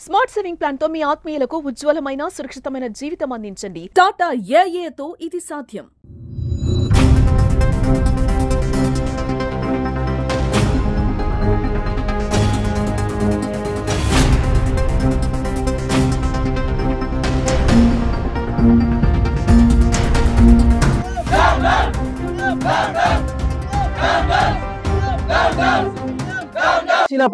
Smart saving plan తో మీ ఆత్మీయులకు ఉజ్వలమైన సురక్షితమైన జీవితం అందించండి. టాటా ఏఏతో ఇది సాధ్యం.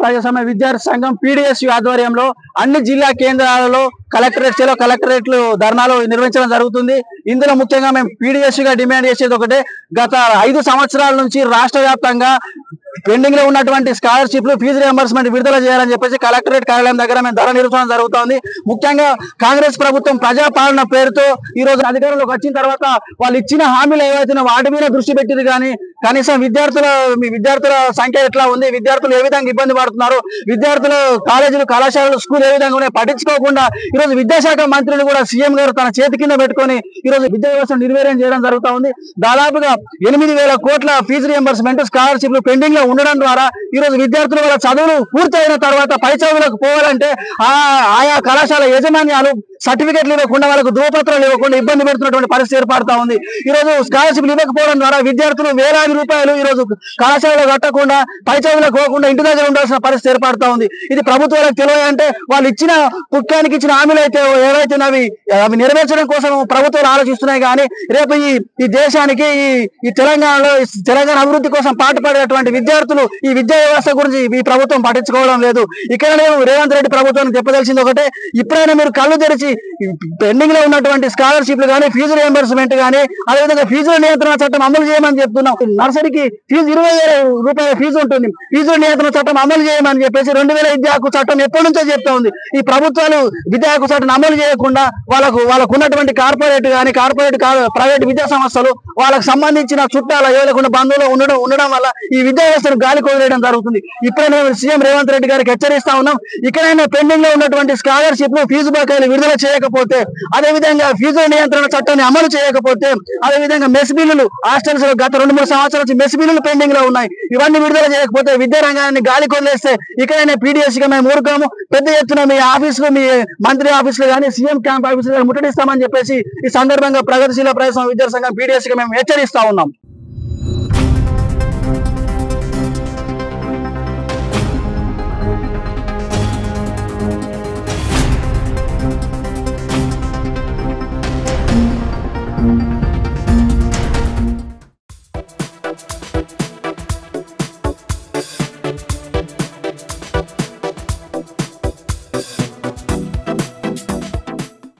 ప్రజాస్వామ్య విద్యార్థి సంఘం పీడీఎస్యు ఆధ్వర్యంలో అన్ని జిల్లా కేంద్రాలలో కలెక్టరేట్లు ధర్నాలు నిర్వహించడం జరుగుతుంది. ఇందులో ముఖ్యంగా మేము పీడీఎస్యుగా డిమాండ్ చేసేది ఒకటే, గత 5 సంవత్సరాల నుంచి రాష్ట్ర వ్యాప్తంగా పెండింగ్ లో ఉన్నటువంటి స్కాలర్షిప్లు ఫీజు రియంబర్స్మెంట్ విడుదల చేయాలని చెప్పేసి కలెక్టరేట్ కార్యాలయం దగ్గర మేము ధర నిర్వహణ జరుగుతోంది. ముఖ్యంగా కాంగ్రెస్ ప్రభుత్వం ప్రజాపాలన పేరుతో ఈ రోజు అధికారంలోకి వచ్చిన తర్వాత వాళ్ళు ఇచ్చిన హామీలు ఏవైతే వాటి మీద దృష్టి పెట్టింది, కానీ కనీసం విద్యార్థుల సంఖ్య ఎట్లా ఉంది, విద్యార్థులు ఏ విధంగా ఇబ్బంది పడుతున్నారు, విద్యార్థులు కాలేజీలు కళాశాలలు స్కూల్ ఏ విధంగా ఉన్నాయి పట్టించుకోకుండా ఈ రోజు విద్యాశాఖ మంత్రిని కూడా సీఎం గారు తన చేతి కింద పెట్టుకొని ఈ రోజు విద్యా వ్యవస్థను నిర్వీర్యం చేయడం జరుగుతూ ఉంది. దాదాపుగా 8,000 కోట్ల ఫీజు రియంబర్స్మెంట్ స్కాలర్షిప్లు పెండింగ్ లో ఉండడం ద్వారా ఈ రోజు విద్యార్థులు వాళ్ళ చదువులు పూర్తయిన తర్వాత పై చదువులకు పోవాలంటే ఆయా కళాశాల యాజమాన్యాలు సర్టిఫికెట్లు ఇవ్వకుండా వాళ్ళకు ధృవపత్రాలు ఇవ్వకుండా ఇబ్బంది పెడుతున్నటువంటి పరిస్థితి ఏర్పడుతూ ఉంది. ఈ రోజు స్కాలర్షిప్లు ఇవ్వకపోవడం ద్వారా విద్యార్థులు వేలాది రూపాయలు ఈ రోజు కళాశాలలో కట్టకుండా పై చదువులకు పోకుండా ఇంటి దగ్గర ఉండాల్సిన పరిస్థితి ఏర్పడుతూ ఉంది. ఇది ప్రభుత్వాలకు తెలియాలంటే వాళ్ళు ఇచ్చిన పుట్టానికి ఇచ్చిన హామీలు అయితే ఏవైతే అవి నెరవేర్చడం కోసం ప్రభుత్వాలు ఆలోచిస్తున్నాయి, కానీ రేపు ఈ దేశానికి ఈ తెలంగాణ అభివృద్ధి కోసం పాటుపడేటువంటి విద్యార్థులు ఈ విద్యా వ్యవస్థ గురించి ఈ ప్రభుత్వం పట్టించుకోవడం లేదు. ఇక్కడ నేను రేవంత్ రెడ్డి ప్రభుత్వానికి చెప్పదలిసింది ఒకటే, ఇప్పుడైనా మీరు కళ్ళు తెరిచి పెండింగ్ లో ఉన్నటువంటి స్కాలర్షిప్లు కానీ ఫీజు రియంబర్స్మెంట్ కానీ అదేవిధంగా ఫీజుల నియంత్రణ చట్టం అమలు చేయమని చెప్తున్నాం. నర్సరీకి ఫీజు 20,000 రూపాయల ఫీజు ఉంటుంది, ఫీజుల నియంత్రణ చట్టం అమలు చేయమని చెప్పేసి 2000 విద్యా హక్కు చట్టం ఎప్పటి నుంచో చెప్తా ఉంది. ఈ ప్రభుత్వాలు విద్యా హక్కు చట్టం అమలు చేయకుండా వాళ్ళకు ఉన్నటువంటి కార్పొరేట్ ప్రైవేట్ విద్యా సంస్థలు వాళ్ళకు సంబంధించిన చుట్టాల లేకుండా బంధువులు ఉండడం వల్ల ఈ విద్యా వ్యవస్థను గాలి కొదిలేయడం జరుగుతుంది. ఇప్పుడే నేను సీఎం రేవంత్ రెడ్డి గారికి హెచ్చరిస్తా ఉన్నాం, ఇక్కడైనా పెండింగ్ లో ఉన్నటువంటి స్కాలర్షిప్లు ఫీజు బకాయిలు విడుదల చేయకపోతే, అదేవిధంగా ఫీజుల నియంత్రణ చట్టాన్ని అమలు చేయకపోతే, అదేవిధంగా మెస్ బిల్లులు హాస్టల్స్ లో గత 2-3 సంవత్సరాల నుంచి మెస్ బిల్లులు పెండింగ్ లో ఉన్నాయి, ఇవన్నీ విడుదల చేయకపోతే విద్యా రంగాన్ని గాలి కొదిలేస్తే ఇక్కడైనా పీడీఎస్ గా మేము ఊరుకోము, పెద్ద ఎత్తున మీ ఆఫీసులు మీ మంత్రి ఆఫీసులు కానీ సీఎం క్యాంప్ ఆఫీసులు ముట్టడిస్తామని చెప్పేసి ఈ సందర్భంగా ప్రగతిశీల ప్రజాస్వామ్య విద్యార్థి సంఘం పీడీఎస్ గా మేము హెచ్చరిస్తా ఉన్నాం.